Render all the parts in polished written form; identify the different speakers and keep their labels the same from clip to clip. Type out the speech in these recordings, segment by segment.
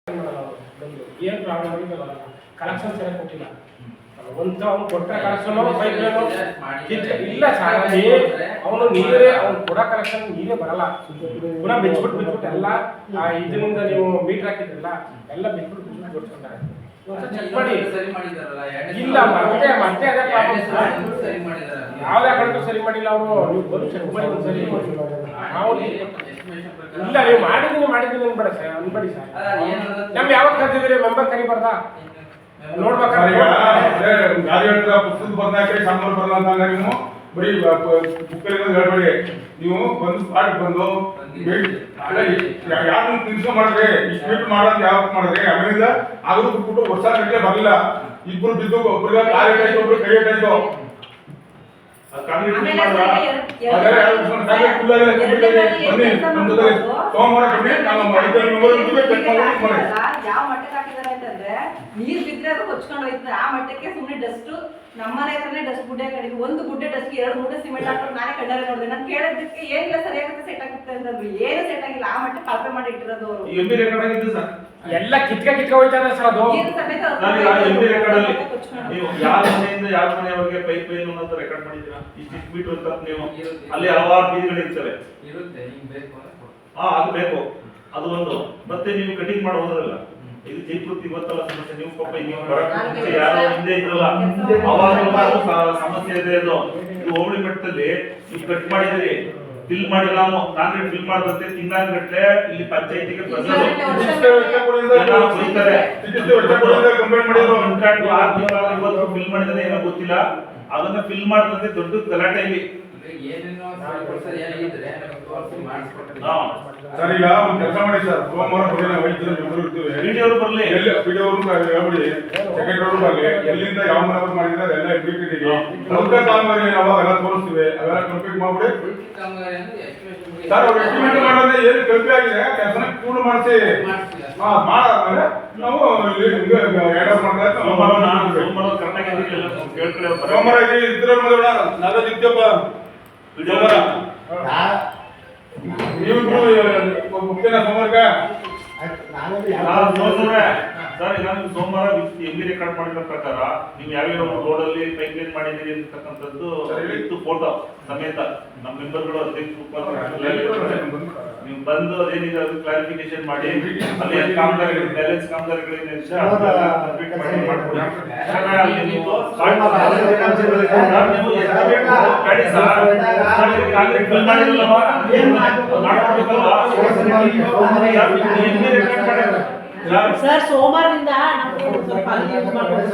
Speaker 1: ಏನು ಪ್ರಾಬ್ಲಮ್ ಆಗಿಲ್ಲ ಕಲೆಕ್ಷನ್ ಸರಿಯಾಗಿ ಕೊಟ್ಟಿಲ್ಲ ಒಂದು ಅವ್ನು ಕೊಟ್ಟರೆ ಕಲೆಕ್ಷನ್ ಇಲ್ಲ ಸರ್ ಅವನು ನೀರೇ ಅವ್ನು ಕೊಡೋ ಕಲೆಕ್ಷನ್ ನೀರೇ ಬರಲ್ಲ ಪುನಃ ಬಿಚ್ಬಿಟ್ಟು ಎಲ್ಲ ಇದರಿಂದ ನೀವು ಮೀಟರ್ ಹಾಕಿದ್ರಲ್ಲ ಎಲ್ಲ ಬಿಚ್ಬಿಟ್ಟು ಕೊಡ್ಸ್ಕೊಂತಾರೆ ಚೆಕ್ ಮಾಡಿ ಇಲ್ಲ ಮತ್ತೆ ಮತ್ತೆ ಅದೇ ಪ್ರಾಬ್ಲಮ್ ಯಾವ್ದೇ ಕಡೆಗೂ ಸರಿ ಮಾಡಿಲ್ಲ ಅವರು ನೀವು ಬಂದು ಚೆಕ್ ಮಾಡಿ ಒಂದ್ಸರಿ ನಾವು ಇಲ್ಲ ನೀವು ಮಾಡಿದ್ದೀನಿ ಅನ್ಬೇಡ ಸರ್ ಅನ್ಬೇಡಿ ಸರ್ ನಮ್ಗೆ ಯಾವತ್ತು ಕರೆದಿದ್ದೀರಿ ಮೆಂಬರ್ ಕರಿಬಾರ್ದಾ
Speaker 2: ಗಾಡಿ ಪುಸ್ತಕ ಬಂದಾಕೆ ಸಾಂಬಾರು ಬರಲ್ಲ ಅಂತ ನೀವು ಬರೀ ಬುಕ್ಕಲ್ಲಿ ಹೇಳ್ಬೇಡಿ ನೀವು ಬಂದು ಸ್ಪಾಟ್ ಬಂದು ಯಾರು ನಿಲ್ಸ್ಕೊಂಡ್ ಮಾಡಿದ್ರೆ ಇಷ್ಟು ಮಾಡೋದು ಯಾವತ್ತು ಮಾಡಿದ್ರೆ ಆಮೇಲಿಂದ ಆದ್ರೂ ಬಿಟ್ಬಿಟ್ಟು ವರ್ಷ ಗಟ್ಟಲೆ ಬರಲಿಲ್ಲ ಇಬ್ರು ಬಿದ್ದು ಒಬ್ರಿಗೆ ಕಾಲು ಇಟ್ಟಾಯ್ತು ಒಬ್ರು ಕೈ ಇಟ್ಟಾಯ್ತು ಸೋಮವಾರ ಬನ್ನಿ ನಾವು 5 ಮೆಂಬರ್
Speaker 3: ಯಾವ ಮಟ್ಟಕ್ಕೆ ಹಾಕಿದ್ದಾರೆ ಅಂತಂದ್ರೆ ನೀರ್ ಬಿದ್ರೆ ಅದು ಕೊಚ್ಕೊಂಡು ಹೋಯ್ತದೆ ಆ ಮಟ್ಟಕ್ಕೆ ಸುಮ್ಮನೆ ಡಸ್ಟ್ ನಮ್ಮನೆ ಹತ್ರನೇ ಡಸ್ಟ್ ಗುಡ್ಡೆ ಕಡಿಗೆ ಒಂದು ಗುಡ್ಡೆ ಡಸ್ಟ್ 2 ಮೂಟೆ ಸಿಮೆಂಟ್ ಹಾಕೊಂಡು ನಾನೇ ಕಣ್ಣಾರೆ ನೋಡಿದೆ ನಾನು ಕೇಳಿದ್ದಕ್ಕೆ ಏನಿಲ್ಲ ಸರಿಯಾಗುತ್ತೆ ಸೆಟ್ ಆಗುತ್ತೆ ಅಂತಂದ್ರು ಏನು ಸೆಟ್ ಆಗಿಲ್ಲ ಆ ಮಟ್ಟ ಕಲ್ಪನೆ ಮಾಡಿ ಇಟ್ಟಿರೋದು ಅವರು
Speaker 1: ಎಲ್ಲ ಕಿತ್ಕ ಹೋಯ್ತಾರೆ ಸರ್ ಅದು
Speaker 4: ನೀವು ಯಾರ ಮನೆಯಿಂದ ಯಾರ ಮನೆಯವರೆಗೆ ಪೈಪ್ ಲೈನ್ ಅಂತ ರೆಕಾರ್ಡ್ ಮಾಡಿದ್ದೀರಾ ಇಷ್ಟು ಮೀಟರ್ ಅಂತ ನೀವು ಅಲ್ಲಿ ಹಲವಾರು ಬೀದಿಗಳು ಇರ್ತವೆ ಅದು ಬೇಕು ಅದು ಒಂದು ಮತ್ತೆ ನೀವು ಕಟಿಂಗ್ ಮಾಡಿ ಹೋದ್ರಲ್ಲ ಇದು ಜೈಪುರಕ್ಕೆ ಗೊತ್ತಲ್ಲ ಸಮಸ್ಯೆ ನೀವು ಪಾಪ ನೀವು ಬರಕ್ಕೆ ಯಾರೋ ಹಿಂದೆ ಇದ್ರಲ್ಲ ಅವಾಗ ಸಮಸ್ಯೆ ಇದೆ ಅದು ಇದು ಹೋಬಳಿ ಮಟ್ಟದಲ್ಲಿ ನೀವು ಕಟ್ ಮಾಡಿದಿರಿ ಫಿಲ್ ಮಾಡಿಲ್ಲ ಕಾಂಕ್ರೀಟ್ ಫಿಲ್ ಮಾಡದಂತೆ ತಿಂಗಳಗಟ್ಟಲೆ ಇಲ್ಲಿ ಪಂಚಾಯತಿಗೆ ಫಿಲ್ ಮಾಡಿದ್ರೆ ಏನೋ ಗೊತ್ತಿಲ್ಲ ಅದನ್ನ ಫಿಲ್ ಮಾಡದಂತೆ ದೊಡ್ಡ ಗಲಾಟೆ ಇಲ್ಲಿ
Speaker 2: ಸರ್ ಈಗ ಒಂದು ಕೆಲಸ ಮಾಡಿ ಸರ್ ಸೋಮವಾರ
Speaker 4: ವಿಡಿಯೋ ಬರ್ಲಿ
Speaker 2: ಹೇಳ್ಬಿಡಿ ಸೆಕೆಂಡ್ ರೋಡ್ ಬರ್ಲಿ ಎಲ್ಲಿಂದ ಯಾವ ಮನೆ ಮಾಡಿದ್ರೆ ಅದೆಲ್ಲ ಇಟ್ಟಿದ್ದೀವಿ ನೌಕರ ಕಾಮಗಾರಿ ಅವೆಲ್ಲ ತೋರಿಸ್ತೀವಿ ಅವೆಲ್ಲ ಕಂಪ್ಲೀಟ್ ಮಾಡ್ಬಿಡಿ ಸರ್ ಅವ್ರು ಎಸ್ಟಿಮೇಟ್ ಮಾಡೋದ್ರೆ ಏನು ಕಲ್ಪಿ ಆಗಿದೆ ಕೆಲಸನ ಪೂರ್ಣ ಮಾಡಿಸಿ ಮಾಡಾದ್ಮೇಲೆ ನಾವು ಸೋಮವಾರ ಇದ್ರ ನಾವೇ ನಿಂತಪ್ಪ ನೀವು ಮುಖ್ಯನ ಸೋಮವಾರಕ್ಕೆ
Speaker 4: ಸರ್ ಈಗ ನೀವು ಸೋಮವಾರ ಎಲ್ಲಿ ರೆಕಾರ್ಡ್ ಮಾಡಿರೋ ಪ್ರಕಾರ ನೀವು ಯಾವ್ಯಾವ ರೋಡ್ ಅಲ್ಲಿ ಪೈಪ್ ಲೈನ್ ಮಾಡಿದ್ದೀರಿ ಅಂತಕ್ಕಂಥದ್ದು ಇತ್ತು ಫೋಟೋ ಸಮೇತ ನಮ್ಮ ಮೆಂಬರ್ಗಳು ನೀವು ಬಂದು ಅದೇನಿದೆ ಅದು ಕ್ಲಾರಿಫಿಕೇಶನ್ ಮಾಡಿ ಅಲ್ಲಿ ಕಾಮಗಾರಿಗಳು ಬ್ಯಾಲೆನ್ಸ್ ಕಾಮಗಾರಿಗಳೇನು ಕಂಪ್ಲೀಟ್ ಮಾಡಿ ಮಾಡ್ಕೊಡಿ ಕಾಂಕ್ರೀಟ್ ಫಿಲ್ ಮಾಡಿರಲ್ವಾ ಮಾಡ್ಕೊಡ್ಬೇಕಲ್ವಾ
Speaker 5: ಸರ್ ಸೋಮವಾರದಿಂದ ಸ್ವಲ್ಪ ಅಲ್ಲಿ ಯೂಸ್ ಮಾಡ್ಬೋದು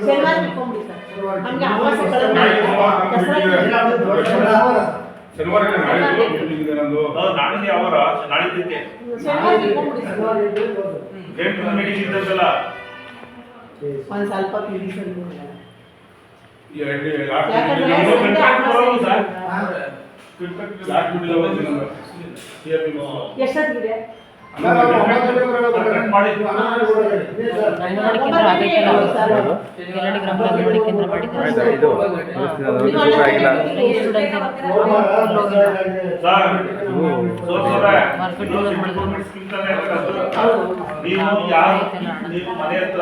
Speaker 5: ಶನಿವಾರ ಬಿಟ್ಕೊಂಡ್ಬಿಡಿ ಸರ್ ನಮಗೆ ಆವಾಸ
Speaker 2: ಶನಿವಾರ
Speaker 4: ನಾಳೆ ಯಾವ ನಾಳಿದ್ದಕ್ಕೆ
Speaker 5: ಶನಿವಾರ ಬಿಟ್ಕೊಂಡ್ಬಿಡಿ
Speaker 4: ಸರ್ ಮೀಟಿಂಗ್ ಇದ್ದಲ್ಲ
Speaker 5: ಒಂದು ಸ್ವಲ್ಪ ತಿಳಿಸಿ ಎಷ್ಟೊತ್ತಿಗೆ
Speaker 4: ನೀವು ಮನೆ ಹತ್ರ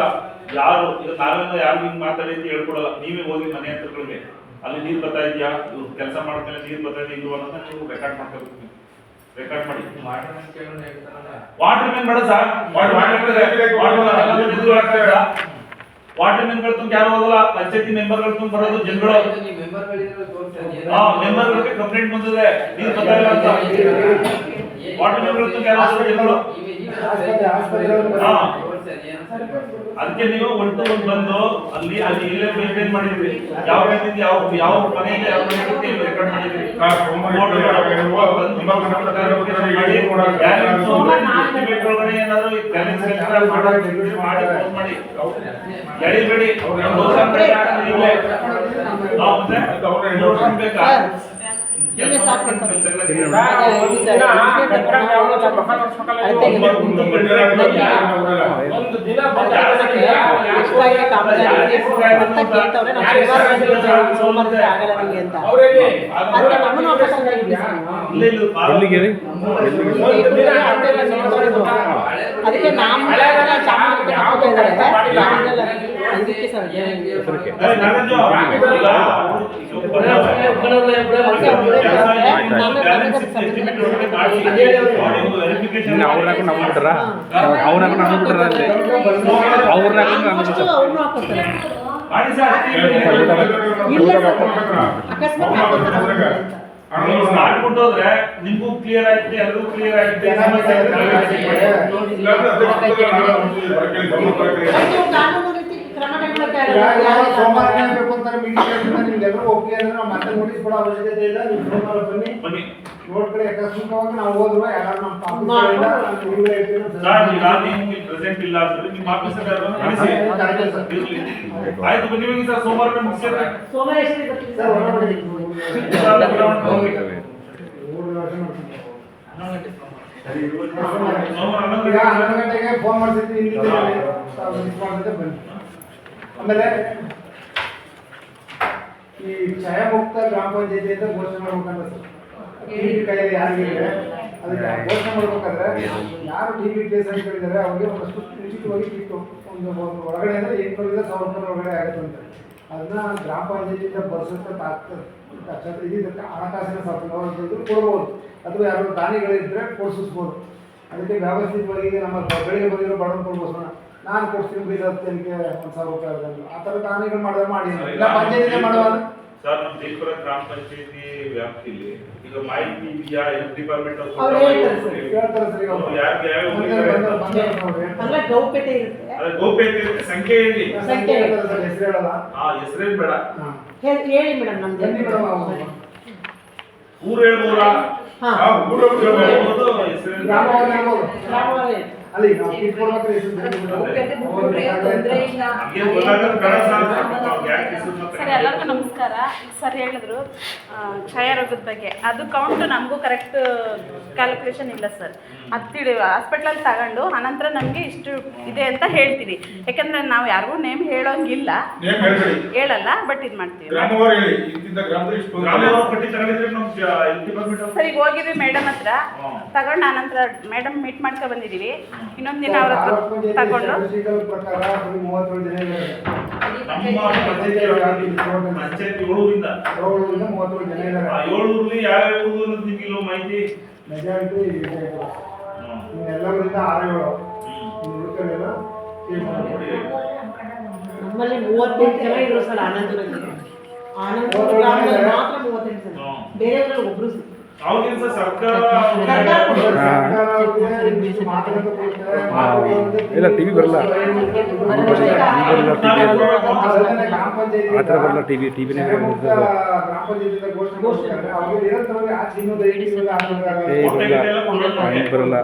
Speaker 4: ಯಾರು ಈಗ ನಾವೆಲ್ಲ ಯಾರು ಹಿಂಗ್ ಮಾತಾಡಿ ಅಂತ ಹೇಳ್ಕೊಡಲ್ಲ ನೀವೇ ಹೋಗಿ ಮನೆ ಹತ್ರಗಳಿಗೆ ಅಲ್ಲಿ ನೀರ್ ಬರ್ತಾ ಇದೆಯಾ ಕೆಲಸ ಮಾಡಿದ್ಮೇಲೆ ನೀರ್ ಬರ್ತಾ ಇದೆಯಾ ಇಲ್ವಾ ಅನ್ನೋದನ್ನ ನೀವು ರೆಕಾರ್ಡ್ ಮಾಡ್ಕೋಬೇಕು ರೆಕಾರ್ಡ್ ಮಾಡಿ ವಾಟರ್ ಮ್ಯಾನ್ ಬೇಡ ಸರ್ ವಾಟರ್ ಮ್ಯಾನ್ಗಳು ತುಂಬ ಯಾರು ಹೋಗಲ್ಲ ಪಂಚಾಯತಿ ಮೆಂಬರ್ಗಳು ತುಂಬ ಬರೋದು ಜನಗಳು ಮೆಂಬರ್ಗಳಿಗೆ ಕಂಪ್ಲೇಂಟ್ ಬಂದಿದೆ ನೀರು ಬರ್ತಾ ಇಲ್ಲ ಅಂತ ವಾಟರ್ ಮ್ಯಾನ್ಗಳು ತುಂಬ ಯಾರು ಹೋಗಲ್ಲ ಜನಗಳು ಅದಕ್ಕೆ ನೀವು ಒಂದು ಬಂದು ಅಲ್ಲಿ ಇಲ್ಲೇ ಮೇಂಟೈನ್ ಮಾಡಿದ್ರಿ ಯಾವ ರೀತಿ ಯಾವ ಮನೆಯಿಂದ ಯಾವ ರೀತಿ ರೆಕಾರ್ಡ್ ಮಾಡಿದ್ರಿ ಏನಾದ್ರು ಮಾಡಿ ಎಳಿಬೇಡಿ ಬೇಕಾ
Speaker 1: ಒಂದು ದಿನ
Speaker 5: ಶುರುವಾಗಿರೋ ಕಾಮಗಾರಿ ಅಂತ ಕೇಳ್ತವ್ರೆ. ನಾವು ಶನಿವಾರ ಸೋಮವಾರದಿಂದ ಆಗಲ್ಲ ನಮಗೆ ಅಂತ
Speaker 1: ಅವರಲ್ಲಿ
Speaker 5: ಅದಕ್ಕೆ ನಮ್ಮನ್ನು ವಾಪಸ್ ಕರ್ಕೊಂಡು ಅದಕ್ಕೆ ನಾವು ಅದಕ್ಕೆ ಸರ್
Speaker 6: ಅವ್ರನ್ನಾಗ ನಂಬಿಟ್ರ ಅವ್ರನ್ನಾಗ ನಂಬಿಟ್ರ ಅಲ್ಲಿ ಅವ್ರನ್ನಾಗ ನಂಬಿಟ್ರ
Speaker 5: ಅವ್ರನ್ನೂ ಹಾಕೋತಾರೆ. ಇಲ್ಲ ಅಕಸ್ಮಾತ್ ಹಾಕೋತಾರೆ.
Speaker 4: ಮಾಡ್ಕೊಂಡೋದ್ರೆ ನಿಮ್ಗೂ ಕ್ಲಿಯರ್ ಆಗುತ್ತೆ, ಎಲ್ಲರಿಗೂ ಕ್ಲಿಯರ್ ಆಗುತ್ತೆ. ಸಮಸ್ಯೆ
Speaker 5: ನೀವು ಕಾನೂನು ರೀತಿ ಕ್ರಮ ತಗೊಳ್ಳೋಕೆ
Speaker 7: ಸೋಮವಾರ ಬೇಕು ಅಂತಾರೆ ಮೀಟಿಂಗ್ ನಿಮ್ಗೆಲ್ಲರೂ ಒಪ್ಪಿಗೆ ಅಂದ್ರೆ ನಾವು ಮತ್ತೆ ನೋಟಿಸ್ ಕೊಡೋ ಅವಶ್ಯಕತೆ ಇಲ್ಲ. ನೀವು ಸೋಮವಾರ ಬನ್ನಿ ನೋಡ್ಕೊಳ್ಳಿ. ಅಕಸ್ಮಾತ್ವಾಗಿ ನಾವು ಹೋದ್ರು ಯಾರು ನಮ್ಮ
Speaker 4: ಪ್ರೆಸೆಂಟ್ ಇಲ್ಲ ಅಂದ್ರೆ ನಿಮ್ಮ ಆಫೀಸರ್ ಆಯ್ತು ಬನ್ನಿ ಹೋಗಿ ಸರ್. ಸೋಮವಾರ ಮುಗಿಸಿದ್ರೆ
Speaker 5: ಸೋಮವಾರ ಎಷ್ಟು ಬರ್ತೀವಿ
Speaker 7: ಸರ್ ಹೊರಗಡೆ ಈಗ 11 ಗಂಟೆಗೆ ಫೋನ್ ಮಾಡ್ತಿರ್ತೀವಿ. ಬನ್ನಿ. ಆಮೇಲೆ ಈ ಕ್ಷಯ ಮುಕ್ತ ಗ್ರಾಮ ಪಂಚಾಯತಿ ಅಂತ ಘೋಷಣೆ ಮಾಡ್ಬೇಕಂತ ಸರ್. ಟಿವಿ ಕೈಯಲ್ಲಿ ಯಾರಿಗಿದೆ ಅದಕ್ಕೆ ಘೋಷಣೆ ಮಾಡ್ಬೇಕಾದ್ರೆ ಯಾರು ಟಿವಿ ಕೇಸ್ ಹೇಳಿದ್ದಾರೆ ಅವ್ರಿಗೆ ಒಂದಷ್ಟು ಉಚಿತವಾಗಿ ಕಿಟ್ಟು ಒಂದು ಒಳಗಡೆ ಅಂದ್ರೆ 800 ರಿಂದ 1000 ರೂಪಾಯಿ ಒಳಗಡೆ ಆಗುತ್ತೆ ಅಂತ. ಅದನ್ನ ಗ್ರಾಮ ಪಂಚಾಯತಿಯಿಂದ ಬರ್ಸೋಕೆ ಇದಕ್ಕೆ ಹಣಕಾಸಿನ ಸಾಧನ ಕೊಡ್ಬೋದು ಅಥವಾ ಯಾರು ದಾನಿಗಳಿದ್ರೆ ಕೊಡಿಸ್ಬೋದು. ಅದಕ್ಕೆ ವ್ಯವಸ್ಥಿತವಾಗಿ ನಮ್ಮ ಬೆಳಿಗ್ಗೆ ಬಂದಿರೋ ಬಡವನ್ ಕೊಡ್ಬೋದು. ನಾನು ಕೊಡ್ತೀನಿ ಬೀದ ತೆರಿಗೆ 1000 ರೂಪಾಯಿ ಆ ಥರ ದಾನಿಗಳು ಮಾಡಿದ್ರೆ ಮಾಡಿ ಇಲ್ಲ ಪಂಚಾಯತಿಗೆ ಮಾಡುವಾಗ
Speaker 4: ಸರ್. ನಮ್ಮ ಜೈಪುರ ಗ್ರಾಮ ಪಂಚಾಯತಿ ವ್ಯಾಪ್ತಿಯಲ್ಲಿ ಈಗ ಮಾಹಿತಿ ಇದೆಯಾ ಡಿಪಾರ್ಟ್ಮೆಂಟ್
Speaker 5: ಅವ್ರು ಹೇಳ್ತಾರೆ ಸರ್.
Speaker 7: ಹೇಳ್ತಾರೆ ಸರ್. ಈಗ
Speaker 5: ಅಲ್ಲ ಗೌಪ್ಯತೆ ಇರುತ್ತೆ.
Speaker 4: ಗೋಪ್ಯತೆ ಇರುತ್ತೆ. ಸಂಖ್ಯೆ ಹೇಳಿ.
Speaker 5: ಸಂಖ್ಯೆ
Speaker 7: ಹೆಸರು ಹೇಳಲ್ಲ.
Speaker 4: ಹೆಸರೇನ್ ಬೇಡ.
Speaker 5: ಹೇಳಿ ಮೇಡಮ್ ನಮ್ದು
Speaker 7: ಬನ್ನಿ ಮೇಡಮ್.
Speaker 4: ಊರು ಹೇಳ್ಬೋದ?
Speaker 5: ಹಾ
Speaker 4: ಹೇಳ್ಬೋದು. ಹೆಸರೇನ್
Speaker 7: ಗ್ರಾಮವನ್ನು ಹೇಳ್ಬೋದು.
Speaker 5: ಗ್ರಾಮವೇ
Speaker 7: ಅಲ್ಲಿ ನಾವು ಕಿಟ್ ಕೊಡ್ಬೇಕಾದ್ರೆ ಹೆಸರು
Speaker 3: ತೊಂದ್ರೆ ಇಲ್ಲ.
Speaker 4: ಹಂಗೆ ಗೊತ್ತಾಗಲ್ಲ ಬೇಡ ಸರ್. ಯಾಕೆ ಹೆಸರು
Speaker 8: ಸರ್ ಎಲ್ಲರಿಗೂ ನಮಸ್ಕಾರ. ಸರ್ ಹೇಳಿದ್ರು ಕ್ಷಯ ರೋಗದ ಬಗ್ಗೆ, ಅದು ಕೌಂಟು ನಮಗೂ ಕರೆಕ್ಟ್ ಕ್ಯಾಲ್ಕುಲೇಷನ್ ಇಲ್ಲ ಸರ್. ಅದು ಹಾಸ್ಪಿಟ್ಲಲ್ಲಿ ತಗೊಂಡು ಅನಂತರ ನಮಗೆ ಇಷ್ಟು ಇದೆ ಅಂತ ಹೇಳ್ತೀವಿ. ಯಾಕಂದ್ರೆ ನಾವು ಯಾರಿಗೂ ನೇಮ್ ಹೇಳೋಂಗಿಲ್ಲ, ಹೇಳಲ್ಲ, ಬಟ್ ಇದು ಮಾಡ್ತೀವಿ. ಸರ್ ಈಗ ಹೋಗಿದ್ವಿ ಮೇಡಮ್ ಹತ್ರ ತಗೊಂಡು ಅನಂತರ ಮೇಡಮ್ ಮೀಟ್ ಮಾಡ್ಕೊ ಬಂದಿದ್ದೀವಿ. ಇನ್ನೊಂದು ದಿನ ಅವ್ರ ಹತ್ರ ತಗೊಂಡು
Speaker 7: ಪ್ರಕಾರ 37 ಜನ ಇದ್ದಾರೆ.
Speaker 4: ಪಂಚಾಯತ್ 7ರಿಂದ
Speaker 7: 37 ಜನ ಇದ್ದಾರೆ.
Speaker 4: 7ರಲ್ಲಿ ಯಾವ ಊರು ಅನ್ನೋದು ನಿಮ್ಗೆ ಇಲ್ಲೋ ಮಾಹಿತಿ?
Speaker 7: ಮೆಜಾರಿಟಿ ಎಲ್ಲರಿಂದ 6-7 ಉಳಿಕೆಲ್ಲ
Speaker 5: ನಮ್ಮಲ್ಲಿ 38 ಜನ ಇದ್ರು ಸರ್. ಆನಂದರಲ್ಲಿ ಗ್ರಾಮದಲ್ಲಿ ಮಾತ್ರ 38 ಜನ. ಬೇರೆಯವರಲ್ಲಿ ಒಬ್ರು
Speaker 4: ಅವ್ರಿಗಿಂತ ಸರ್ಕಾರ
Speaker 6: ಇಲ್ಲ ಟಿವಿ ಬರಲ್ಲ ಆ ಥರ ಬರಲ್ಲ. ಟಿವಿನೇ ಬರಲ್ಲ.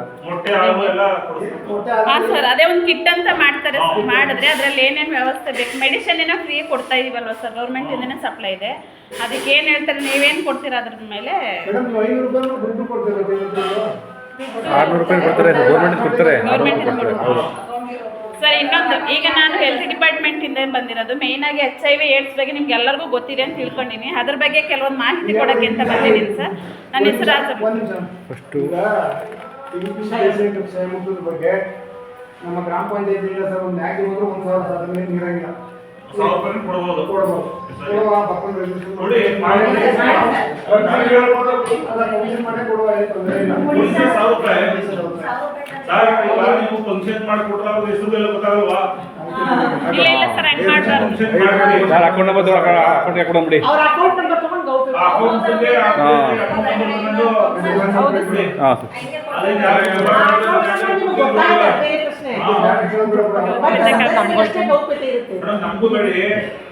Speaker 8: ಹಾಂ ಸರ್, ಅದೇ ಒಂದು ಕಿಟ್ ಅಂತ ಮಾಡ್ತಾರೆ. ಮಾಡಿದ್ರೆ ಅದರಲ್ಲಿ ಏನೇನು ವ್ಯವಸ್ಥೆ ಬೇಕು, ಮೆಡಿಸಿನ್ ಏನೋ ಫ್ರೀ ಕೊಡ್ತಾ ಇದೀವಲ್ವ ಸರ್, ಗೌರ್ಮೆಂಟಿಂದನೇ ಸಪ್ಲೈ ಇದೆ. ಅದಕ್ಕೆ ಏನು ಹೇಳ್ತಾರೆ, ನೀವೇನು ಕೊಡ್ತೀರಾ ಅದ್ರ ಮೇಲೆ?
Speaker 6: 600 ರೂಪಾಯಿ ಕೊಡ್ತಾರೆ, ಗೌರ್ಮೆಂಟ್ ಕೊಡ್ತಾರೆ. 600 ಕೊಡ್ತಾರೆ. ಹೌದು
Speaker 8: ಸರ್. ಇನ್ನೊಂದು, ಈಗ ನಾನು ಹೆಲ್ತ್ ಡಿಪಾರ್ಟ್ಮೆಂಟಿಂದ ಬಂದಿರೋದು. ಮೇಯ್ನಾಗಿ HIV ಏಡ್ಸ್ ಬಗ್ಗೆ ನಿಮ್ಗೆ ಎಲ್ಲರಿಗೂ ಗೊತ್ತಿದೆ ಅಂತ ತಿಳ್ಕೊಂಡಿನಿ. ಅದ್ರ ಬಗ್ಗೆ ಕೆಲವೊಂದು ಮಾಹಿತಿ ಕೊಡೋಕ್ಕೆ ಅಂತ ಬಂದಿದ್ದೀನಿ ಸರ್. ನನ್ನ ಹೆಸರು
Speaker 6: ಫಸ್ಟು
Speaker 7: ಬಗ್ಗೆ ನಮ್ಮ ಗ್ರಾಮ ಪಂಚಾಯತಿಯಿಂದ ಸರ್ ಒಂದು ಮ್ಯಾಗಿ ಹೋದ್ರೆ 1000 ಸಾಲ ನೀರಂಗಿಲ್ಲ
Speaker 4: ಕೊಡ್ಬೋದು.
Speaker 7: ನೋಡಿ
Speaker 4: ನೀವು ಫಂಕ್ಷನ್ ಮಾಡಿಕೊಟ್ರ ಹೆಸರು ಎಲ್ಲ ಗೊತ್ತಾಗಲ್ವಾ?
Speaker 8: ಇಲ್ಲ ಇಲ್ಲ ಸರ್, ಹಂಗೆ ಮಾಡ್ಬಾರ್ದು.
Speaker 6: ಸರ್ ಅಕೌಂಟ್ ನಂಬರ್ ಅಕೌಂಟ್ಗೆ ಕೊಡಂಬಿಡಿ.
Speaker 5: ಅವ್ರ ಅಕೌಂಟ್ ನಂಬರ್ ತಗೊಂಡು ಗೌಪ್ಯ
Speaker 6: ಹಾಂ ಸರ್.
Speaker 5: ಗೌಪ್ಯತೆ ಇರುತ್ತೆ.
Speaker 4: ನಮಗೂ ಬೇಡಿ,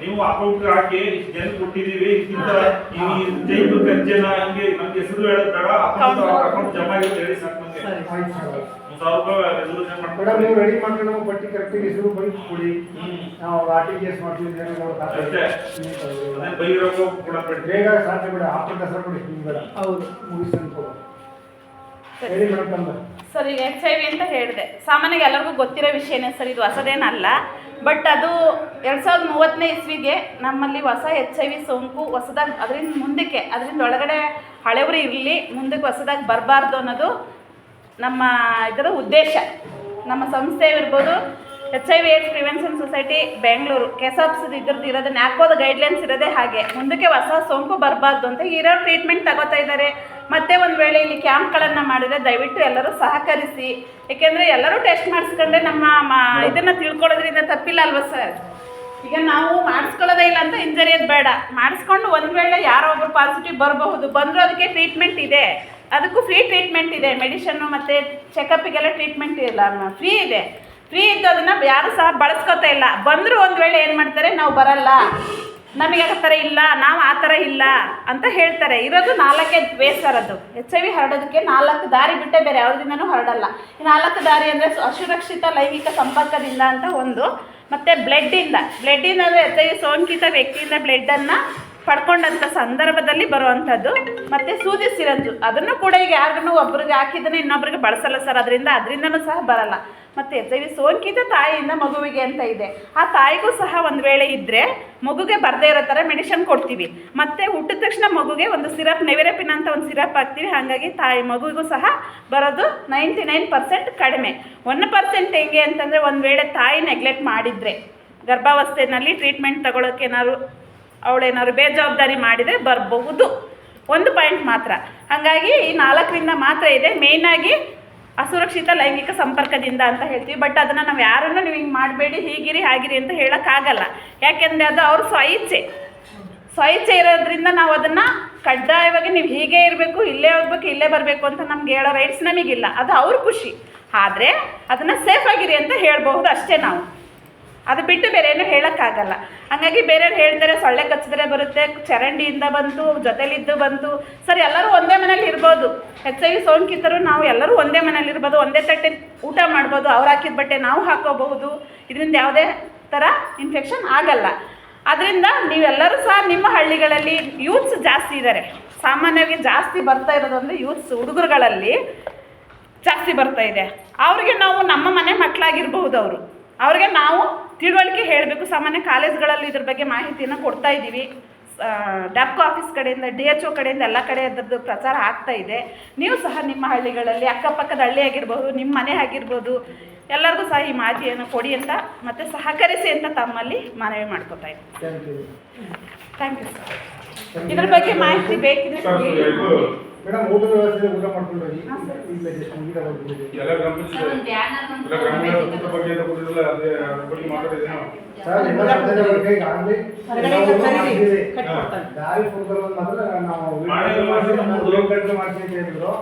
Speaker 4: ನೀವು ಅಕೌಂಟ್ ಹಾಕಿ ಇಷ್ಟು ಜನ ಕೊಟ್ಟಿದೀವಿ, ಇದಕ್ಕಿಂತ ಜೈಲು ಖರ್ಚನ ಹಂಗೆ ನಮ್ಗೆ ಹೆಸರು ಹೇಳೋದು ಬೇಡ. ಅಕೌಂಟ್ ಜಮಾ ಆಗಿ ಹೇಳಿ ಸಾಕು. ನಮ್ಗೆ 1000 ರೂಪಾಯಿ ರೆಸಲ್ಯೂಷನ್
Speaker 7: ಮೇಡಮ್ ನೀವು ರೆಡಿ ಮಾಡ್ಕೊಂಡು ನಾವು ಪಟ್ಟಿ ಕರೆಕ್ಟಾಗಿ ಹೆಸರು ಬರೀ ಕೊಡಿ. ನಾವು RTGS ಮಾಡ್ತೀವಿ. ಬೇಗ ಸಾಧ್ಯ ಬೇಡ, ಆಫ್ಟರ್ ದಸರಾ ಕೊಡಿ. ಬೇಡ
Speaker 5: ಹೌದು
Speaker 7: ಮುಗಿಸ್ಕೊಂಡು ಹೇಳಿ ಮೇಡಮ್ ತಂದ
Speaker 8: ಸರ್ ಈಗ HIV ಅಂತ ಹೇಳಿದೆ, ಸಾಮಾನ್ಯವಾಗಿ ಎಲ್ಲರಿಗೂ ಗೊತ್ತಿರೋ ವಿಷಯನೇ ಸರ್, ಇದು ಹೊಸದೇನಲ್ಲ. ಬಟ್ ಅದು 2030ನೇ ಇಸ್ವಿಗೆ ನಮ್ಮಲ್ಲಿ ಹೊಸ HIV ಸೋಂಕು ಹೊಸದಾಗಿ ಅದರಿಂದ ಮುಂದಕ್ಕೆ ಅದರಿಂದ ಒಳಗಡೆ ಹಳೆಯವರು ಇರಲಿ, ಮುಂದಕ್ಕೆ ಹೊಸದಾಗಿ ಬರಬಾರ್ದು ಅನ್ನೋದು ನಮ್ಮ ಇದರ ಉದ್ದೇಶ. ನಮ್ಮ ಸಂಸ್ಥೆ ಇರ್ಬೋದು, HIV AIDS prevention society Bengaluru KSAPS ಇದ್ರದ್ದು ಇರೋದು ನ್ಯಾಕೋದ ಗೈಡ್ಲೈನ್ಸ್ ಇರೋದೇ ಹಾಗೆ, ಮುಂದಕ್ಕೆ ಹೊಸ ಸೋಂಕು ಬರಬಾರ್ದು ಅಂತ ಇರೋ ಟ್ರೀಟ್ಮೆಂಟ್ ತಗೋತಾ ಇದ್ದಾರೆ. ಮತ್ತೆ ಒಂದು ವೇಳೆ ಇಲ್ಲಿ ಕ್ಯಾಂಪ್ಗಳನ್ನು ಮಾಡಿದರೆ ದಯವಿಟ್ಟು ಎಲ್ಲರೂ ಸಹಕರಿಸಿ, ಏಕೆಂದರೆ ಎಲ್ಲರೂ ಟೆಸ್ಟ್ ಮಾಡಿಸ್ಕೊಂಡ್ರೆ ನಮ್ಮ ಇದನ್ನು ತಿಳ್ಕೊಳ್ಳೋದ್ರಿಂದ ತಪ್ಪಿಲ್ಲ ಅಲ್ವಾ ಸರ್? ಈಗ ನಾವು ಮಾಡಿಸ್ಕೊಳ್ಳೋದೇ ಇಲ್ಲ ಅಂತ ಇಂಜರಿಯೋದು ಬೇಡ, ಮಾಡಿಸ್ಕೊಂಡು ಒಂದು ವೇಳೆ ಯಾರೋ ಒಬ್ಬರು ಪಾಸಿಟಿವ್ ಬರಬಹುದು, ಬಂದರೂ ಅದಕ್ಕೆ ಟ್ರೀಟ್ಮೆಂಟ್ ಇದೆ, ಅದಕ್ಕೂ ಫ್ರೀ ಟ್ರೀಟ್ಮೆಂಟ್ ಇದೆ, ಮೆಡಿಷನ್ನು ಮತ್ತು ಚೆಕಪ್ಪಿಗೆಲ್ಲ ಟ್ರೀಟ್ಮೆಂಟ್ ಇಲ್ಲ, ಫ್ರೀ ಇದೆ. ಫ್ರೀ ಇದ್ದು ಅದನ್ನು ಯಾರು ಸಹ ಬಳಸ್ಕೊತಾ ಇಲ್ಲ. ಬಂದರೂ ಒಂದು ವೇಳೆ ಏನು ಮಾಡ್ತಾರೆ, ನಾವು ಬರಲ್ಲ, ನಮಗೆ ಆ ಥರ ಇಲ್ಲ, ನಾವು ಆ ಥರ ಇಲ್ಲ ಅಂತ ಹೇಳ್ತಾರೆ. ಇರೋದು 4 ಬೇಸರ್. ಅದು HIV ಹರಡೋದಕ್ಕೆ 4 ದಾರಿ ಬಿಟ್ಟೆ ಬೇರೆ ಯಾವುದರಿಂದನೂ ಹರಡಲ್ಲ. ಈ 4 ದಾರಿ ಅಂದರೆ ಅಸುರಕ್ಷಿತ ಲೈಂಗಿಕ ಸಂಪರ್ಕದಿಂದ ಅಂತ ಒಂದು, ಮತ್ತು ಬ್ಲಡ್ಡಿಂದ ಅಂದರೆ HIV ಸೋಂಕಿತ ವ್ಯಕ್ತಿಯಿಂದ ಬ್ಲಡ್ಡನ್ನು ಪಡ್ಕೊಂಡಂಥ ಸಂದರ್ಭದಲ್ಲಿ ಬರುವಂಥದ್ದು, ಮತ್ತು ಸೂಜಿ ಸಿರಂಜು ಅದನ್ನು ಕೂಡ ಈಗ ಯಾರಿಗೂ ಒಬ್ರಿಗೆ ಹಾಕಿದ್ದನ್ನು ಇನ್ನೊಬ್ರಿಗೆ ಬಳಸಲ್ಲ ಸರ್, ಅದರಿಂದನೂ ಸಹ ಬರಲ್ಲ. ಮತ್ತು HIV ಸೋಂಕಿತ ತಾಯಿಯಿಂದ ಮಗುವಿಗೆ ಅಂತ ಇದೆ, ಆ ತಾಯಿಗೂ ಸಹ ಒಂದು ವೇಳೆ ಇದ್ದರೆ ಮಗುಗೆ ಬರದೇ ಇರೋ ಥರ ಮೆಡಿಷನ್ ಕೊಡ್ತೀವಿ. ಮತ್ತು ಹುಟ್ಟಿದ ತಕ್ಷಣ ಮಗುಗೆ ಒಂದು ಸಿರಪ್ ನೆವಿರಪಿನ್ ಅಂತ ಒಂದು ಸಿರಪ್ ಹಾಕ್ತೀವಿ. ಹಾಗಾಗಿ ಮಗುವಿಗೂ ಸಹ ಬರೋದು 99% ಕಡಿಮೆ. 1% ಹೆಂಗೆ ಅಂತಂದರೆ ಒಂದು ವೇಳೆ ತಾಯಿ ನೆಗ್ಲೆಕ್ಟ್ ಮಾಡಿದರೆ, ಗರ್ಭಾವಸ್ಥೆಯಲ್ಲಿ ಟ್ರೀಟ್ಮೆಂಟ್ ತಗೊಳ್ಳೋಕೆ ಅವಳೇನಾದ್ರು ಬೇಜವಾಬ್ದಾರಿ ಮಾಡಿದರೆ ಬರಬಹುದು, 1 ಪಾಯಿಂಟ್ ಮಾತ್ರ. ಹಾಗಾಗಿ ಈ 4ರಿಂದ ಮಾತ್ರ ಇದೆ. ಮೇಯ್ನಾಗಿ ಅಸುರಕ್ಷಿತ ಲೈಂಗಿಕ ಸಂಪರ್ಕದಿಂದ ಅಂತ ಹೇಳ್ತೀವಿ. ಬಟ್ ಅದನ್ನು ನಾವು ಯಾರನ್ನು ನೀವು ಹಿಂಗೆ ಮಾಡಬೇಡಿ, ಹೀಗಿರಿ ಹಾಗಿರಿ ಅಂತ ಹೇಳೋಕ್ಕಾಗಲ್ಲ. ಯಾಕೆಂದರೆ ಅದು ಅವ್ರ ಸ್ವಇಚ್ಛೆ ಇರೋದ್ರಿಂದ ನಾವು ಅದನ್ನು ಕಡ್ಡಾಯವಾಗಿ ನೀವು ಹೀಗೆ ಇರಬೇಕು, ಇಲ್ಲೇ ಹೋಗ್ಬೇಕು, ಇಲ್ಲೇ ಬರಬೇಕು ಅಂತ ನಮ್ಗೆ ಹೇಳೋ ರೈಟ್ಸ್ ನಮಗಿಲ್ಲ. ಅದು ಅವ್ರ ಖುಷಿ. ಆದರೆ ಅದನ್ನು ಸೇಫಾಗಿರಿ ಅಂತ ಹೇಳ್ಬಹುದು ಅಷ್ಟೇ ನಾವು, ಅದು ಬಿಟ್ಟು ಬೇರೆ ಏನೂ ಹೇಳೋಕ್ಕಾಗಲ್ಲ. ಹಾಗಾಗಿ ಬೇರೆಯವ್ರು ಹೇಳ್ತಾರೆ ಸೊಳ್ಳೆ ಕಚ್ಚಿದ್ರೆ ಬರುತ್ತೆ, ಚರಂಡಿಯಿಂದ ಬಂತು, ಜೊತೆಲಿದ್ದು ಬಂತು. ಸರ್ ಎಲ್ಲರೂ ಒಂದೇ ಮನೇಲಿ ಇರ್ಬೋದು, HIV ಸೋಂಕಿತರು ನಾವು ಎಲ್ಲರೂ ಒಂದೇ ಮನೇಲಿ ಇರ್ಬೋದು, ಒಂದೇ ತಟ್ಟೆ ಊಟ ಮಾಡ್ಬೋದು, ಅವ್ರು ಹಾಕಿದ ಬಟ್ಟೆ ನಾವು ಹಾಕೋಬಹುದು, ಇದರಿಂದ ಯಾವುದೇ ಥರ ಇನ್ಫೆಕ್ಷನ್ ಆಗಲ್ಲ. ಅದರಿಂದ ನೀವೆಲ್ಲರೂ ಸಹ ನಿಮ್ಮ ಹಳ್ಳಿಗಳಲ್ಲಿ ಯೂತ್ಸ್ ಜಾಸ್ತಿ ಇದ್ದಾರೆ, ಸಾಮಾನ್ಯವಾಗಿ ಜಾಸ್ತಿ ಬರ್ತಾ ಇರೋದು ಅಂದರೆ ಯೂತ್ಸ್ ಹುಡುಗರುಗಳಲ್ಲಿ ಜಾಸ್ತಿ ಬರ್ತಾ ಇದೆ. ಅವ್ರಿಗೆ ನಾವು ನಮ್ಮ ಮನೆ ಮಕ್ಕಳಾಗಿರ್ಬಹುದು, ಅವ್ರಿಗೆ ನಾವು ತಿಳುವಳಿಕೆ ಹೇಳಬೇಕು. ಸಾಮಾನ್ಯ ಕಾಲೇಜ್ಗಳಲ್ಲಿ ಇದ್ರ ಬಗ್ಗೆ ಮಾಹಿತಿಯನ್ನು ಕೊಡ್ತಾ ಇದ್ದೀವಿ. ಡ್ಯಾಪ್ಕೋ ಆಫೀಸ್ ಕಡೆಯಿಂದ, DHO ಕಡೆಯಿಂದ ಎಲ್ಲ ಕಡೆ ಅದರದ್ದು ಪ್ರಚಾರ ಆಗ್ತಾ ಇದೆ. ನೀವು ಸಹ ನಿಮ್ಮ ಹಳ್ಳಿಗಳಲ್ಲಿ, ಅಕ್ಕಪಕ್ಕದ ಹಳ್ಳಿ ಆಗಿರ್ಬೋದು, ನಿಮ್ಮ ಮನೆ ಆಗಿರ್ಬೋದು, ಎಲ್ಲರಿಗೂ ಸಹ ಈ ಮಾಹಿತಿಯನ್ನು ಕೊಡಿ ಅಂತ ಮತ್ತು ಸಹಕರಿಸಿ ಅಂತ ತಮ್ಮಲ್ಲಿ ಮನವಿ ಮಾಡ್ಕೊತಾ ಇದ್ದೀನಿ. Thank you sir. ಇದ್ರ ಬಗ್ಗೆ ಮಾಹಿತಿ ಬೇಕಿದ್ರೆ
Speaker 7: ಮೇಡಮ್ ಊಟದ ವ್ಯವಸ್ಥೆ ಊಟ ಮಾಡ್ಕೊಂಡು ಹೋಗಿ ಇಲ್ಲ ಜಸ್ಟ್ ಮುಗಿದ ಹೋಗ್ಬಿಟ್ಟಿದೆ.
Speaker 2: ಎಲ್ಲ ಬಗ್ಗೆ ಮಾತಾಡಿದ್ದೇನೆ
Speaker 7: ಸರ್ ಎಲ್ಲ ಬಗ್ಗೆ ಈಗಾಗಲೇ ದಾರಿ ಫೋಟೋದಲ್ಲಿ ಮಾತ್ರ ನಾವು ಮಾಡ್ತೀವಿ ಹೇಳಿದ್ರು.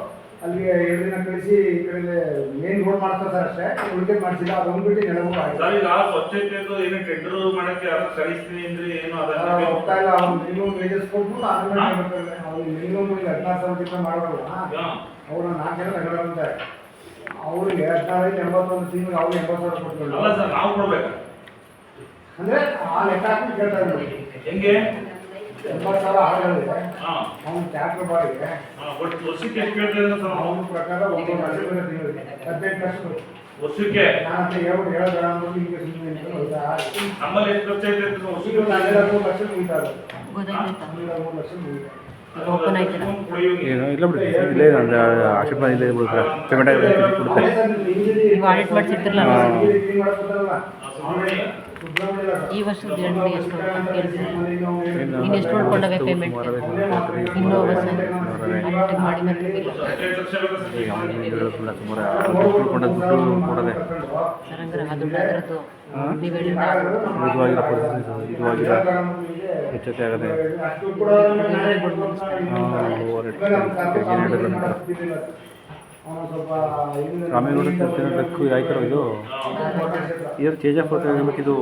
Speaker 7: ಅಲ್ಲಿಗೆ 2 ದಿನ ಕಳಿಸಿ ಈ ಕಡೆ ಮೇನ್ ರೋಡ್ ಮಾಡ್ತಾರೆ ಸರ್, ಅಷ್ಟೇ ಉಳಿಕೆ ಮಾಡಿಸಿಲ್ಲ. ಅದೊಂದು ಬಿಟ್ಟು ನೆಲಮೂರು ಹೋಗ್ತಾ ಇಲ್ಲ. ಅವ್ನು ಮಿನಿಮಮ್ ವೇಜಸ್ ಕೊಟ್ಟು ಆಮೇಲೆ ಅವ್ನು ಮಿನಿಮಮ್ 16,000 ಮಾಡೋಲ್ಲ. ಅವ್ರು 4 ಜನ ತಗೊಳ್ತಾರೆ, ಅವ್ರಿಗೆ 16,81 ತಿಂಗಳು ಅವ್ರು 80,000 ಕೊಡ್ತಾರೆ. ಅಂದ್ರೆ ಆ ಲೆಕ್ಕ ಹಾಕಿ ಕೇಳ್ತಾರೆ ನೋಡಿ, ಹೆಂಗೆ 80,000 ಆಳುಗಳಿದೆ. ಅವ್ನು ಟ್ಯಾಕ್ಟರ್ ಬಾಡಿಗೆ ಅವನ ಪ್ರಕಾರ 1 ವರ್ಷ ತಿಂಗಳಿಗೆ 18 ಲಕ್ಷ ವರ್ಷಕ್ಕೆ. ನಾನು ಹೇಳೋಣ ಅಂದ್ಬಿಟ್ಟು ನಿಮಗೆ ಸುಮ್ಮನೆ ನಮ್ಮಲ್ಲಿ ಎಷ್ಟು ಖರ್ಚು ಐತೆ? 3 ಲಕ್ಷ ಮುಗಿತಾರೆ, 3 ಲಕ್ಷ ಮುಗಿತಾರೆ.
Speaker 6: ಏನು ಇಲ್ಲ ಬಿಡಿ, ಇಲ್ಲೇ ಆಶೀರ್ವಾದ ಇಲ್ಲೇ ಬಿಡುತ್ತೆ, ಪೇಮೆಂಟ್
Speaker 5: ಆಡಿಟ್ ಮಾಡಿಸಿದ್ರಲ್ಲ ಈ ವರ್ಷದ ಎಷ್ಟು ಇನ್ನು ಎಷ್ಟು ಉಳ್ಕೊಂಡವೆ ಪೇಮೆಂಟ್ ಇನ್ನೂ ಮಾಡಿ ಸರಂಗ್ರ ಅದು ನೀವು
Speaker 6: ಇದುವಾಗಿರೋ ಪರಿಸ್ಥಿತಿ, ಇದುವಾಗಿರೋ ಹೆಚ್ಚತೆ ಆಗದೆ ರಾಮೇಗೌಡ ಬೆಕ್ಕು ಆಯ್ತಾರೋ ಇದು ಚೇಂಜ್ ಆಫ್ ಹೇಳ್ಬೇಕಿದು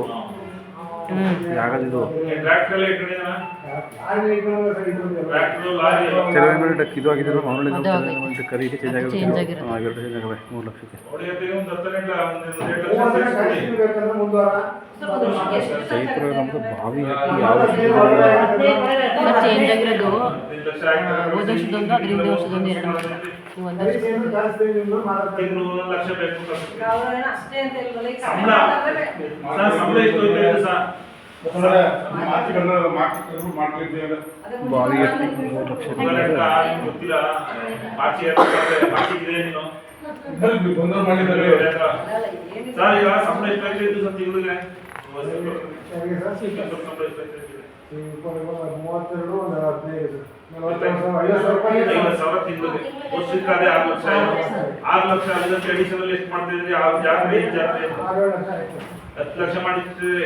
Speaker 6: ಆಗದಿದು
Speaker 7: ಯಾರು ಇಟ್ಕೊಂಡು ಸರ್ ಇಟ್ಕೊಂಡು
Speaker 4: ಟ್ರ್ಯಾಕ್ಟರ್ ಲಾರಿ
Speaker 6: ಕೆಲವೊಂದು ಇದು ಆಗಿದ್ರು ಮಾಮೂಲಿ ಖರೀದಿ ಚೇಂಜ್ ಆಗಿರುತ್ತೆ 2 ಚೇಂಜ್ ಆಗವೆ 3 ಲಕ್ಷಕ್ಕೆ
Speaker 4: ಹೊಡೆಯತ್ತಿಗೆ ಒಂದು 10 ಗಂಟೆ ಒಂದು
Speaker 7: ಮೂವತ್ತು
Speaker 4: ರೇಟ್
Speaker 7: ಜನ ಕಳಿಸ್ತೀವಿ ಬೇಕಂದ್ರೆ ಮುಂದುವಾರ
Speaker 6: ರೈತರು ನಮ್ದು ಬಾವಿ ಹಾಕಿ ಯಾವ
Speaker 5: ಚೇಂಜ್ ಆಗಿರೋದು
Speaker 4: 15 ಲಕ್ಷ ಆಯ್ತು
Speaker 5: ಹೋದ ವರ್ಷದೊಂದು ಅದರಿಂದ ವರ್ಷದೊಂದು 2 ವರ್ಷ ಈ ಒಂದು ವರ್ಷ
Speaker 7: ಕಳಿಸ್ತೀವಿ ನಿಮ್ದು ಮಾತಾಡ್ತೀವಿ
Speaker 4: ತಿಂಗಳು 1 ಲಕ್ಷ ಬೇಕು ಖರ್ಚು.
Speaker 3: ಅವ್ರೇನು ಅಷ್ಟೇ ಅಂತ ಇಲ್ವಲ್ಲ, ಈಗ
Speaker 4: ಸಂಬಳ ಸರ್ ಸಂಬಳ ಎಷ್ಟು ಇದೆ ಸರ್
Speaker 2: ಮಾಡ್ತಿದ್ದೇವೆ
Speaker 3: ಅದೇ
Speaker 6: ಬಾವಿ
Speaker 3: ಮುಂಚೆ
Speaker 6: ಹಾಕಿ 3 ಲಕ್ಷ
Speaker 4: ನಿಮ್ಗೆ ಗೊತ್ತಿಲ್ಲ ಪಾಚಿ ಇದೆ ನೀನು
Speaker 2: ತೊಂದರೆ ಮಾಡಿದ್ದಾರೆ
Speaker 3: ಅಲ್ಲ, ಏನಿಲ್ಲ.
Speaker 4: ಸರ್ ಈಗ ಸಂಬಳ ಎಷ್ಟು ಆಗ್ತಿತ್ತು ಸರ್ ತಿಂಗಳಿಗೆ
Speaker 7: ಸರಿ ಸರ್
Speaker 4: ಸಂಬಳ ಎಷ್ಟು ಆಗ್ತಿದೆ
Speaker 7: 32 ಒಂದು 15 40,000
Speaker 4: ತಿಂಗಳಿಗೆ ವರ್ಷಕ್ಕೆ ಅದೇ 6 ಲಕ್ಷ 6 ಲಕ್ಷ ಅದಕ್ಕೆ ಅಡಿಷನಲ್ ಎಷ್ಟು ಮಾಡ್ತಿದ್ರಿ ಆ ಜಾತ್ರೆ ಈ ಜಾತ್ರೆ
Speaker 7: 6 ಲಕ್ಷ ಆಯ್ತು
Speaker 4: 10 ಲಕ್ಷ ಮಾಡಿರ್ತೀವಿ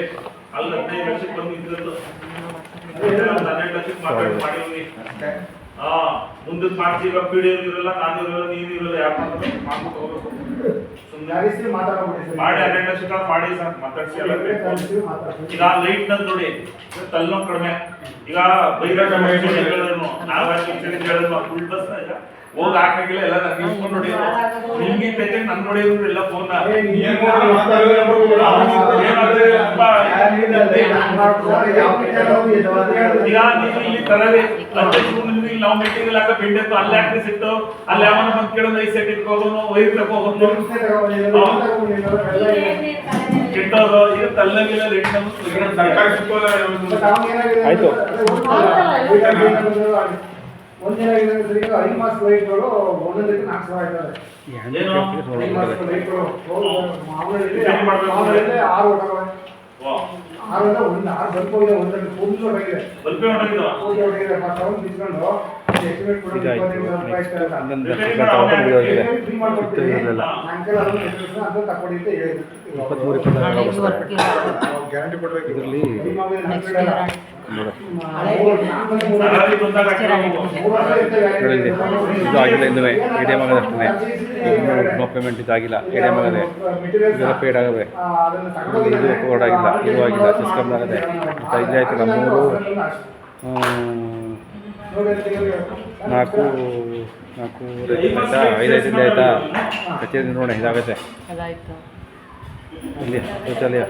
Speaker 4: ಅಲ್ಲಿ 15 ಲಕ್ಷಕ್ಕೆ ಬಂದಿದ್ದು 12 ಲಕ್ಷಕ್ಕೆ ಮಾಡಿದ್ವಿ ಮುಂದಕ್ಕೆ ಮಾಡ್ತೀವಿ. ಈಗ ಪಿಡಿಯೋ ಇರಲ್ಲ, ನಾನು ಇರಲ್ಲ, ನೀನು ಇರಲ್ಲ, ಯಾರು ಮಾಡ್ಬಿಟ್ಟು ಹೋಗ್ಬೇಕು ಸುಮ್ಮನೆ
Speaker 7: ಯಾರಿಸಿ ಮಾತಾಡೋದು
Speaker 4: ಮಾಡಿ 12 ಲಕ್ಷ ಮಾಡಿ ಸರ್ ಮಾತಾಡ್ಸಿ ಎಲ್ಲ ಬೇಕು.
Speaker 7: ಕಳಿಸಿ ಮಾತಾಡ್ತೀವಿ
Speaker 4: ಈಗ ಲೈಟ್ ನಂದು ನೋಡಿ ತಲೆನೋವು ಕಡಿಮೆ. ಈಗ ಬೈರಾಟ ಹೇಳಿದ್ರು ನಾವು ಹೇಳಿದ್ರು ಫುಲ್ ಬಸ್ ಈಗ ಹೋಗಿ ಹಾಕಿಲ್ಲ ಎಲ್ಲ ನಾನು ನಿಲ್ಸ್ಕೊಂಡು ನೋಡಿ ನಿಮ್ಗೆ ತೆಗೆ ನನ್ ನೋಡಿದ್ರು ಎಲ್ಲ ಫೋನ್
Speaker 2: ಏನ್ ಮಾತಾಡಿದ್ರೆ
Speaker 4: ಈಗ ನೀವು ಇಲ್ಲಿ ತರದೆ ನಿಮ್ಗೆ ನಾವು ಮೀಟಿಂಗ್ ಎಲ್ಲ ಪಿಂಡೆತ್ತು ಅಲ್ಲಿ ಹಾಕಿ ಸಿಟ್ಟು ಅಲ್ಲಿ ಅವನ ಬಂದ್ ಕೇಳೋದು 5 ಸೆಟ್ ಇಟ್ಕೋಗೋನು ವೈರ್ ತಗೋಗೋನು ಕೆಟ್ಟೋದು ಈಗ ತಲ್ಲಗಿಲ್ಲ ರೇಟ್
Speaker 2: ಸರ್ಕಾರಿ ಸಿಕ್ಕೋಲ್ಲ
Speaker 6: ಆಯ್ತು.
Speaker 7: ಒಂದಿನ ಸರಿ 5 ಮಾಸ ಲೈಟ್ಗಳು ಒಂದೊಂದಕ್ಕೆ 4,000 ಆಯ್ತದೆ.
Speaker 4: ಏನು
Speaker 7: 5 ಮಾಸ ಲೈಟ್ಗಳು ಮಾಮೂಲಿ 6 ಹೊಟ್ಟವೆ. 6 ಅಂದ್ರೆ ಒಂದು 6 ಬಲ್ಪ್ ಹೋಗಿದೆ, ಒಂದರಲ್ಲಿ ಫುಲ್ ಹೊರಗಿದೆ.
Speaker 4: ಬಲ್ಪೆ ಹೊರಗಿದಾವ
Speaker 7: ಫುಲ್ ಹೊರಗಿದೆ. 10,000 ಬಿಚ್ಕೊಂಡು ಎಸ್ಟಿಮೇಟ್ ಕೊಡೋದು 25,000 ರೂಪಾಯಿ ಇಷ್ಟಲ್ಲ.
Speaker 6: ಒಂದೊಂದು ವಿಡಿಯೋ ಇದೆ
Speaker 7: ಫ್ರೀ ಮಾಡ್ಕೊಡ್ತೀವಿ.
Speaker 6: ಇರಲಿಲ್ಲ
Speaker 7: ಅಂಕಲ್ ಅದನ್ನು ಅಂತ ತಗೊಳ್ಳಿ ಅಂತ ಹೇಳಿದ್ರು.
Speaker 6: 23
Speaker 7: ಗ್ಯಾರಂಟಿ ಕೊಡ್ಬೇಕು.
Speaker 6: ಇದರಲ್ಲಿ
Speaker 7: ಫ್ರೀ ಮಾಡಿದ್ರೆ
Speaker 5: ನೆಕ್ಸ್ಟ್
Speaker 7: ನಮ್ಗೆ
Speaker 5: ಇಯರ್
Speaker 4: ಸಾಲಾಗಿ ಬಂದಾಗ
Speaker 6: ಹೇಳಿದೆ ಇದು ಆಗಿಲ್ಲ ಇನ್ನೂ ಎ ಡಿ ಎಮ್ ಆಗೋದು ಅಷ್ಟೇ. ನೋ ಪೇಮೆಂಟ್ ಇದಾಗಿಲ್ಲ ಎ ಡಿ ಎಮ್ ಆಗದೆ ಇದೆಲ್ಲ ಪೇಡ್ ಆಗವೆ. ಇದು ಕೋಡ್ ಆಗಿಲ್ಲ, ಇದು ಆಗಿಲ್ಲ, ಸಿಸ್ಟಮ್ ಆಗದೆ ಮತ್ತು ಇಲ್ಲೇ ಆಯ್ತಲ್ಲ 4 ಆಯ್ತಾ 5 ಇಲ್ಲೇ ಆಯ್ತಾ ಕಚೇರಿ ನೋಡಿ ಇದಾಗುತ್ತೆ
Speaker 5: ಅದಾಯ್ತು.
Speaker 6: ಇಲ್ಲಿ ಶೌಚಾಲಯ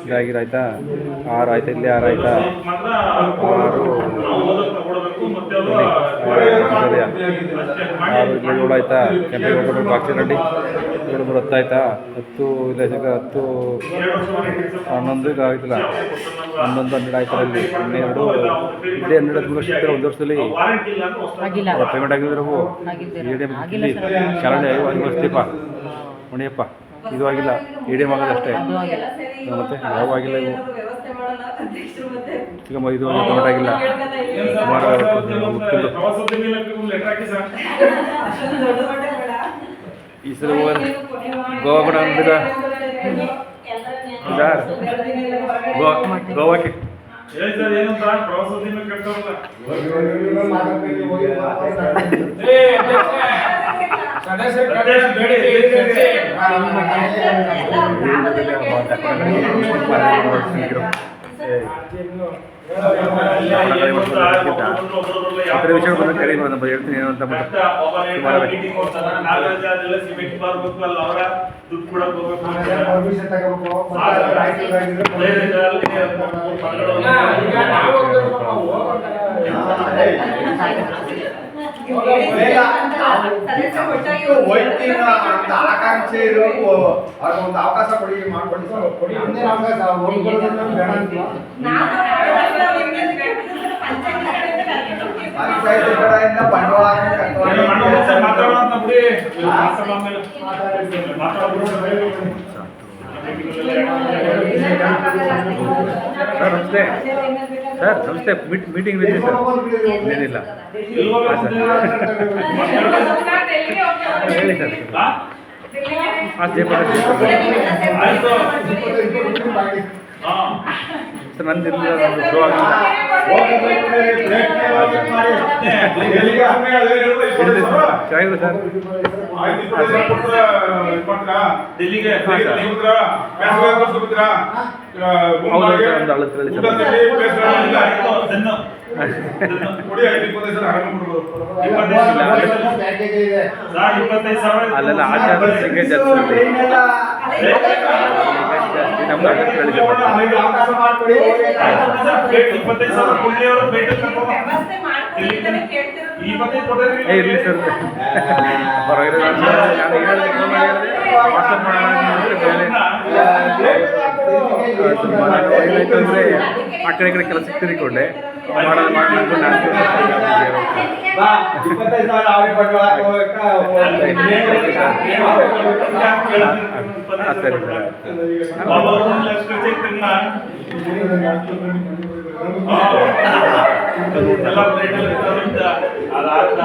Speaker 6: ಇದಾಗಿಲ್ಲ ಆಯ್ತಾ 6 ಆಯ್ತಾ ಇಲ್ಲಿ 6 ಆಯ್ತಾ 6 ಇಲ್ಲಿ 7 ಆಯ್ತಾ ಕೆಂಪೇಗೌಡ ಬಾಕ್ಷಿರೆಡ್ಡಿ 7 10 ಆಯ್ತಾ 10 ಇಲ್ಲ 10 11 ಈಗ ಆಗಿಲ್ಲ 11 12 ಆಯ್ತಾ ಅಲ್ಲಿ 12 ಇಲ್ಲೇ 12 ವರ್ಷ ಇರ್ತಾರೆ ಒಂದು ವರ್ಷದಲ್ಲಿ
Speaker 5: ಆಗಿಲ್ಲ
Speaker 6: ಪೇಮೆಂಟ್ ಆಗಿದ್ರು
Speaker 5: ಆಗಿಲ್ಲ ಸರ್.
Speaker 6: ಶಾಲೆ 5 ವರ್ಷದೀಪ ಮುಣಿಯಪ್ಪ ಇದು ಆಗಿಲ್ಲ ಎ ಡಿ ಎಮ್ ಆಗೋದು ಅಷ್ಟೇ. ಮತ್ತೆ ಯಾವ ಆಗಿಲ್ಲ ಇವು
Speaker 3: ವ್ಯವಸ್ಥೆ ಮಾಡೋಣ ಅಧ್ಯಕ್ಷರು ಮತ್ತೆ
Speaker 6: ಈಗ ಇದು ಪೇಮೆಂಟ್ ಆಗಿಲ್ಲ ಸುಮಾರು ಗೊತ್ತಿಲ್ಲ.
Speaker 4: ಪ್ರವಾಸೋದ್ಯಮ ಇಲಾಖೆಗೆ ಲೆಟರ್ ಹಾಕಿ ಸರ್
Speaker 3: ಅಷ್ಟೊಂದು ದೊಡ್ಡ ಮಟ್ಟ ಬೇಡ.
Speaker 6: ಈ ಸಲ ಗೋವಾ ಕೂಡ ಅಂದಿದ ಸರ್ ಗೋವಾಕ್ಕೆ
Speaker 4: ಹೇಳಿ ಸರ್ ಏನಂತ ಪ್ರವಾಸೋದ್ಯಮ ಕಟ್ಟೋಲ್ಲ
Speaker 1: ಸದಸ್ಯರು
Speaker 6: ಇತರ ವಿಷಯ ಬಂದು ಕರೀ ನಮ್ಮ ಹೇಳ್ತೀನಿ ಏನು ಅಂತ
Speaker 7: ಪರ್ಮಿಷನ್ ತಗೋಬೇಕು.
Speaker 3: ವೈಯಕ್ತಿಕ
Speaker 9: ಆಕಾಂಕ್ಷೆ ಇರೋ ಅವ್ರಿಗೊಂದು ಅವಕಾಶ ಕೊಡಿ ಮಾಡ್ಕೊಡಿ ಸರ್.
Speaker 7: ಕೊಡಿ ಮುಂದಿನ ಅವಕಾಶ ಹೋಗ್ಕೊಳ್ಳೋದನ್ನ ಬೇಡ ಅಂತೀವಿ.
Speaker 9: ಪಂಚಾಯತ್ ಕಡೆಯಿಂದ ಬಂಡವಾಳ
Speaker 4: ಮಾತಾಡೋಣ ಅಂತ ಬಿಡಿ
Speaker 6: ಸರ್ ನಮಸ್ತೆ ಸರ್ ನಮಸ್ತೆ ಮೀಟಿಂಗ್ ಇದೆ ಸರ್ ಏನಿಲ್ಲ ಹೇಳಿ ಸರ್
Speaker 4: ಆಯ್ತು
Speaker 7: ಬಾಕಿ.
Speaker 4: ಹಾ
Speaker 6: ಸರ್ ನಂದು ಇರಲಿಲ್ಲ, ನಮ್ದು ಶೋ ಆಗಿಲ್ಲ.
Speaker 2: ಎಲ್ಲಿಗೆ ಸುಮ್ನೆ ಅದೇ ಹೇಳಿದ್ರೆ
Speaker 6: ಇರಲಿ
Speaker 2: 20
Speaker 6: ಸರ್,
Speaker 2: ಸಾವಿರ?
Speaker 6: ಚೆನ್ನಾಗಿದೆ ಸರ್.
Speaker 2: ಆಯ್ತು, 20 ಸಾವಿರ ಕೊಟ್ರೆ ಇದು ಮಾಡ್ತೀರಾ?
Speaker 4: ಡೆಲ್ಲಿಗೆ
Speaker 2: ನೀವು ಬಿಡ್ತೀರಾ? ಬೇಸ್ಗೆ ತೋರ್ಸ್ಕೊಬಿಡ್ತೀರಾ?
Speaker 6: ಹೌದು ಸರ್, ಒಂದು ಹಳತ್ತು ಹೇಳಿ
Speaker 2: ಊಟ
Speaker 6: ಸರ್.
Speaker 2: ತಿಂಡಿ, ಬೇಸ್ಗೆ ಇಲ್ಲ.
Speaker 4: ಸಣ್ಣ
Speaker 2: ಕೊಡಿ 5-25 ಸಾವಿರ ಆರಾಮ ಕೊಡ್ಬೋದು.
Speaker 4: 25 ಸಾವಿರ.
Speaker 7: ಪ್ಯಾಕೇಜ್ ಇದೆ.
Speaker 4: ಸರ್ 25 ಸಾವಿರ.
Speaker 6: ಅಲ್ಲೆಲ್ಲ ಆಚಾರ ಸಿಂಗೇಜ್ ಜಾಸ್ತಿ ಇರಲಿ. ನಮ್ಗೆ ಹಳತ್ತು ಹೇಳಿ ಸರ್.
Speaker 7: ಅವ್ರಿಗೆ ಅವಕಾಶ ಮಾಡ್ಕೊಡಿ.
Speaker 4: 25 ಸಾವಿರ ಪುಣ್ಯವರು ಭೇಟಿ ಕರ್ಕೊಂಡು
Speaker 3: ವ್ಯವಸ್ಥೆ ಮಾಡ್ಕೊಳ್ಳಿ ಅಂತಾನೆ ಕೇಳ್ತಿರೋದು.
Speaker 4: 25 ಕೊಟ್ಟರೆ
Speaker 6: ಏ ಇರಲಿ ಸರ್, ಹೊರಗಡೆ ನಾನು ಹೇಳಿದೆ, ಫೋನ್ ಮಾಡಿ ಹೇಳಿದೆ, ವಾಟ್ಸಪ್ ಮಾಡೋಣ ಅಂದರೆ ಬೇರೆ ಏನಾಯ್ತು ಅಂದರೆ ಆ ಕಡೆ ಈ ಕಡೆ ಕೆಲಸಕ್ಕೆ ತಿರುಗಿಕೊಂಡೆ ಮಾಡೋದು ಮಾಡ್ಕೊಂಡು ನಾನು
Speaker 9: ಬಾ, 25 ಸಾವಿರ ಅವ್ರಿಗೆ ಕೊಟ್ಟು ಹಾಕೋಬೇಕಾ?
Speaker 6: ಸರಿ ಸರ್.
Speaker 4: ಎಲ್ಲ